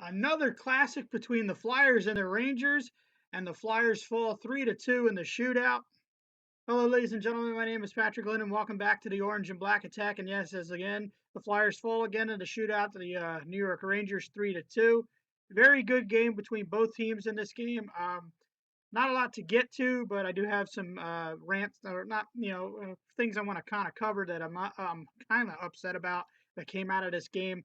Another classic between the Flyers and the Rangers, and the Flyers fall 3-2 in the shootout. Hello, ladies and gentlemen. My name is Patrick Lynn, and welcome back to the Orange and Black Attack. And yes, as again, the Flyers fall again in the shootout to the New York Rangers 3-2. Very good game between both teams in this game. Not a lot to get to, but I do have some rants or not, things I want to kind of cover that I'm kind of upset about that came out of this game.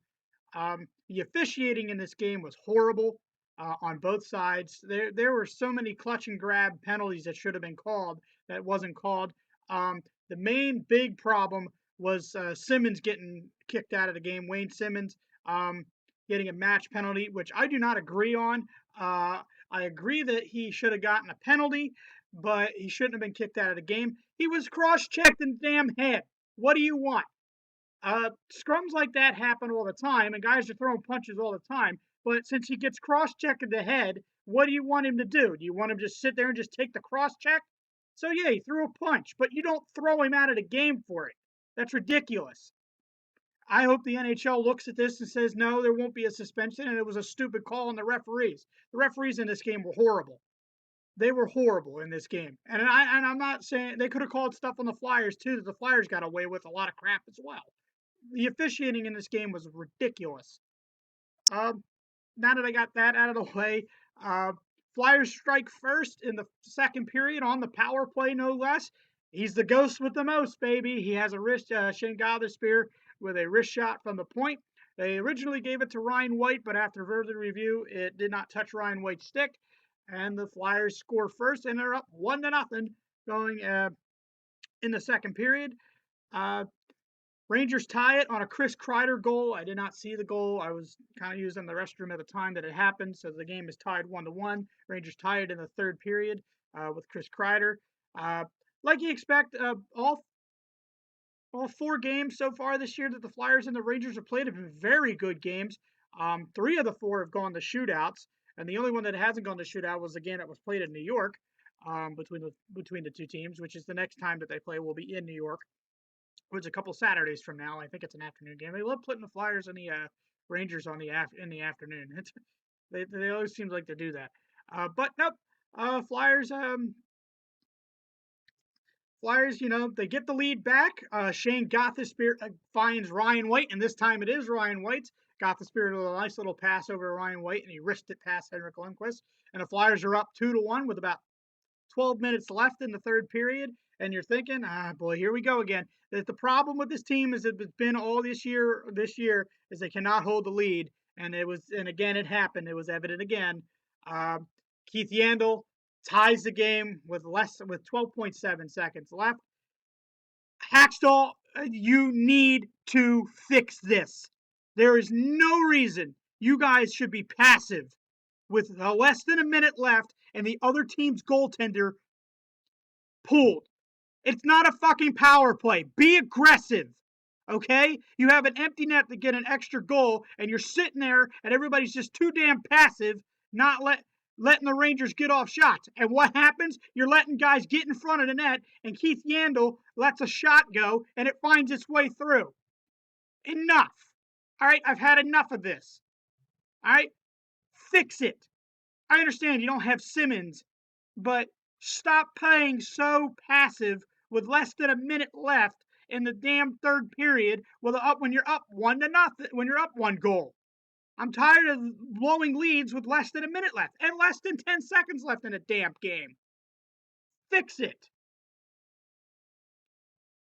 The officiating in this game was horrible on both sides. There were so many clutch and grab penalties that should have been called that wasn't called. The main big problem was Simmons getting kicked out of the game. Wayne Simmons getting a match penalty, which I do not agree on. I agree that he should have gotten a penalty, but he shouldn't have been kicked out of the game. He was cross-checked in the damn head. What do you want? Scrums like that happen all the time, and guys are throwing punches all the time. But since he gets cross-checked in the head, what do you want him to do? Do you want him to just sit there and just take the cross-check? So yeah, he threw a punch, but you don't throw him out of the game for it. That's ridiculous. I hope the NHL looks at this and says, no, there won't be a suspension, and it was a stupid call on the referees. The referees in this game were horrible. They were horrible in this game. And I'm not saying they could have called stuff on the Flyers too that the Flyers got away with a lot of crap as well. The officiating in this game was ridiculous. Now that I got that out of the way, Flyers strike first in the second period on the power play, no less. He's the ghost with the most, baby. He has a wrist, Shane Gothersphere with a wrist shot from the point. They originally gave it to Ryan White, but after further review, it did not touch Ryan White's stick. And the Flyers score first, and they're up 1-0 going in the second period. Rangers tie it on a Chris Kreider goal. I did not see the goal. I was kind of using the restroom at the time that it happened, so the game is tied 1-1. Rangers tie it in the third period with Chris Kreider. Like you expect, all four games so far this year that the Flyers and the Rangers have played have been very good games. Three of the four have gone to shootouts, and the only one that hasn't gone to shootout was again it was played in New York between the two teams, which is the next time that they play will be in New York. It's a couple Saturdays from now. I think it's an afternoon game. They love putting the Flyers and the Rangers on in the afternoon. They always seem like to do that. But nope. Flyers. Flyers. They get the lead back. Shane Gothersphere finds Ryan White, and this time it is Ryan White. Gothersphere with a nice little pass over to Ryan White, and he wristed it past Henrik Lundqvist. And the Flyers are up 2-1 with about 12 minutes left in the third period, and you're thinking, boy, here we go again. That the problem with this team is it's been all this year is they cannot hold the lead, and again it happened. It was evident again. Keith Yandle ties the game with 12.7 seconds left. Hakstol, you need to fix this. There is no reason you guys should be passive with less than a minute left and the other team's goaltender pulled. It's not a fucking power play. Be aggressive. Okay? You have an empty net to get an extra goal, and you're sitting there, and everybody's just too damn passive, not letting the Rangers get off shots. And what happens? You're letting guys get in front of the net, and Keith Yandle lets a shot go, and it finds its way through. Enough. All right? I've had enough of this. All right? Fix it. I understand you don't have Simmons, but stop playing so passive with less than a minute left in the damn third period when you're up 1-0, when you're up one goal. I'm tired of blowing leads with less than a minute left and less than 10 seconds left in a damn game. Fix it.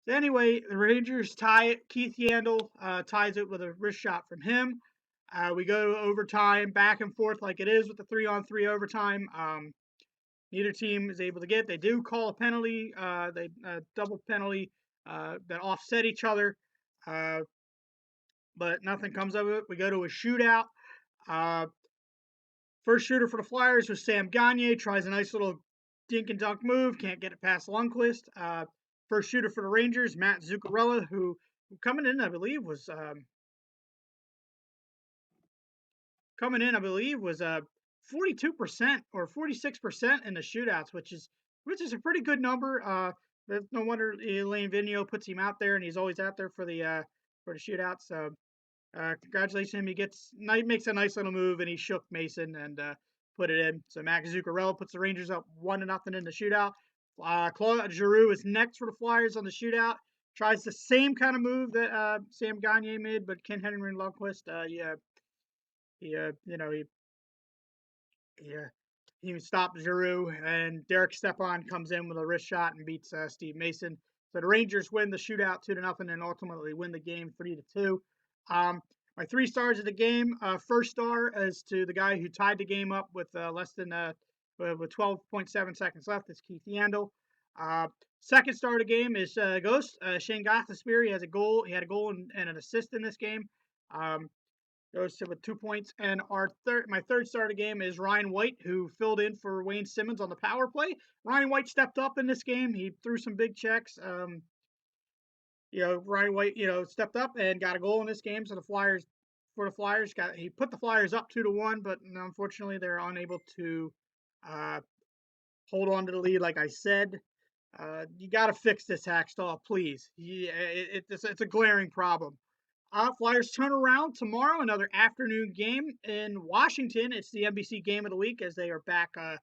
So anyway, the Rangers tie it. Keith Yandle ties it with a wrist shot from him. We go to overtime, back and forth like it is with the 3-on-3 overtime. Neither team is able to get. They do call a penalty, double penalty that offset each other, but nothing comes of it. We go to a shootout. First shooter for the Flyers was Sam Gagner. Tries a nice little dink and dunk move. Can't get it past Lundqvist. First shooter for the Rangers, Matt Zuccarello, who coming in, I believe, was 42% or 46% in the shootouts, which is a pretty good number. No wonder Alain Vigneault puts him out there, and he's always out there for the shootouts. Congratulations him. He makes a nice little move and he shook Mason and put it in. So Mac Zuccarello puts the Rangers up 1-0 in the shootout. Claude Giroux is next for the Flyers on the shootout. Tries the same kind of move that Sam Gagner made, but Ken Henry Lundqvist, you know, he, he stopped Giroux, and Derek Stepan comes in with a wrist shot and beats Steve Mason. So the Rangers win the shootout 2-0 and ultimately win the game 3-2. My 3 stars of the game. First star is to the guy who tied the game up with with 12.7 seconds left. It's Keith Yandel. Second star of the game is Ghost Shane Gostisbehere. He had a goal and an assist in this game. Goes to with 2 points. And my third star of the game is Ryan White, who filled in for Wayne Simmons on the power play. Ryan White stepped up in this game. He threw some big checks. Ryan White, stepped up and got a goal in this game. So the Flyers he put the Flyers up 2-1, but unfortunately they're unable to uh, hold on to the lead. Like I said, you got to fix this, Hackstall, please. It's a glaring problem. Flyers turn around tomorrow, another afternoon game in Washington. It's the NBC game of the week as they are back on,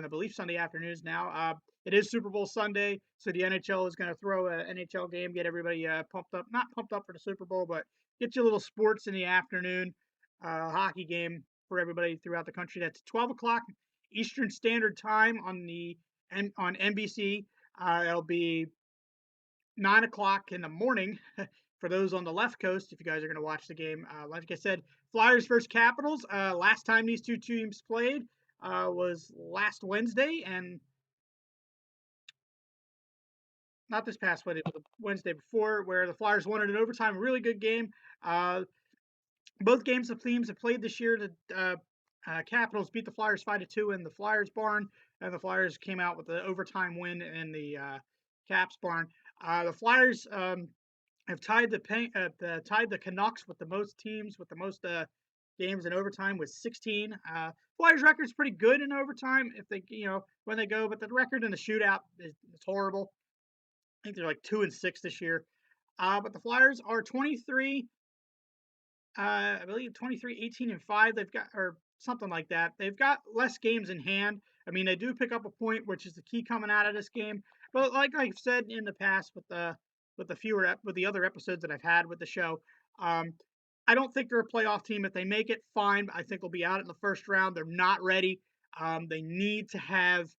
I believe, Sunday afternoons now. It is Super Bowl Sunday, so the NHL is going to throw an NHL game, get everybody pumped up. Not pumped up for the Super Bowl, but get you a little sports in the afternoon. Hockey game for everybody throughout the country. That's 12 o'clock Eastern Standard Time on NBC. It'll be 9 o'clock in the morning for those on the left coast, if you guys are going to watch the game. Like I said, Flyers versus Capitals. Last time these two teams played was last Wednesday, and not this past Wednesday, but the Wednesday before, where the Flyers won it in overtime. Really good game. Both games the teams have played this year. The Capitals beat the Flyers 5-2 in the Flyers barn, and the Flyers came out with the overtime win in the Caps barn. The Flyers have tied the Canucks with the most teams with the most games in overtime with 16. Flyers record's pretty good in overtime if they when they go, but the record in the shootout is horrible. I think they're like 2-6 this year. But the Flyers are 23. I believe 23, 18, and 5. They've got or something like that. They've got less games in hand. I mean, they do pick up a point, which is the key coming out of this game. But like I've said in the past with the other episodes that I've had with the show, I don't think they're a playoff team. If they make it, fine. I think they'll be out in the first round. They're not ready. They need to have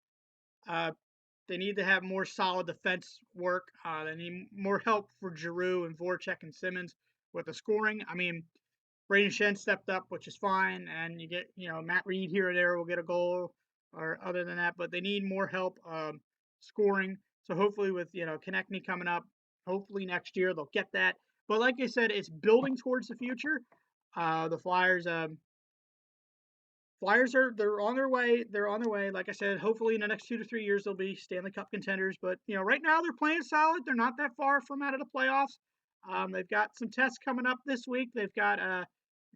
uh, more solid defense work. They need more help for Giroux and Voracek and Simmons with the scoring. I mean, Braden Shen stepped up, which is fine, and you get Matt Reed here or there will get a goal, or other than that, but they need more help scoring. So hopefully with Konechny coming up, hopefully next year they'll get that. But like I said, it's building towards the future. The Flyers they're on their way. They're on their way. Like I said, hopefully in the next 2 to 3 years they'll be Stanley Cup contenders. But right now they're playing solid. They're not that far from out of the playoffs. They've got some tests coming up this week. They've got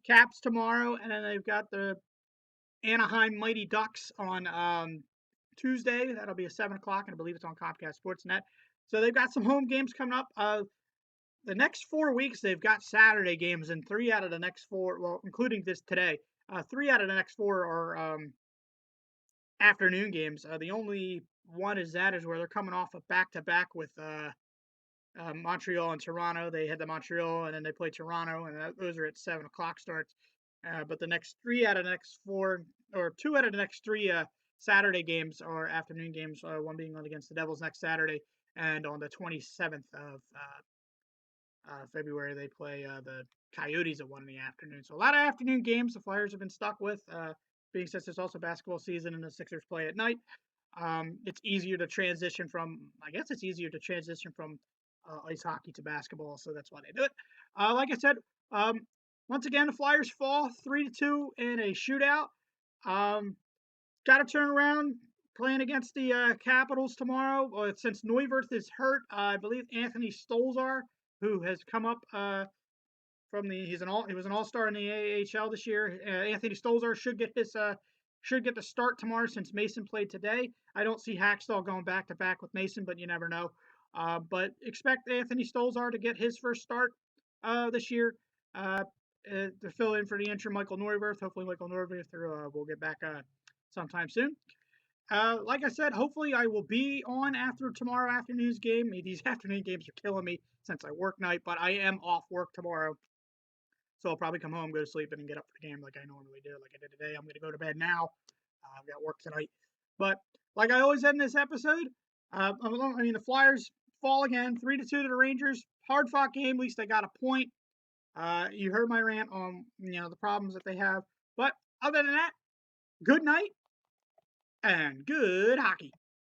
Caps tomorrow, and then they've got the Anaheim Mighty Ducks on Tuesday. That'll be at 7 o'clock, and I believe it's on Comcast Sportsnet. So they've got some home games coming up. The next 4 weeks, they've got Saturday games, and 3 out of the next 4, well, including this today, 3 out of the next 4 are afternoon games. The only one is where they're coming off a back-to-back with Montreal and Toronto. They had the Montreal, and then they play Toronto, and those are at 7 o'clock starts. But the next 3 out of the next 4, or 2 out of the next 3 Saturday games are afternoon games. One being against the Devils next Saturday, and on the 27th of February they play the Coyotes at 1 in the afternoon. So a lot of afternoon games the Flyers have been stuck with. Being since there's also basketball season and the Sixers play at night, it's easier to transition from. I guess it's easier to transition from ice hockey to basketball, so that's why they do it. Like I said, once again the Flyers fall 3-2 in a shootout. Got to turn around playing against the Capitals tomorrow. Since Neuwirth is hurt, I believe Anthony Stolzar, who has come up he was an all-star in the AHL this year. Anthony Stolzar should get the start tomorrow since Mason played today. I don't see Hackstall going back to back with Mason, but you never know. But expect Anthony Stolzar to get his first start this year. uh, to fill in for the interim Michael Neuwirth. Hopefully, Michael Neuwirth will get back sometime soon. Like I said, hopefully I will be on after tomorrow afternoon's game. These afternoon games are killing me since I work night, but I am off work tomorrow. So I'll probably come home, go to sleep, and then get up for the game like I normally do, like I did today. I'm going to go to bed now. I've got work tonight. But like I always end this episode, the Flyers fall again, 3-2 to the Rangers. Hard fought game. At least they got a point. You heard my rant on the problems that they have. But other than that, good night and good hockey.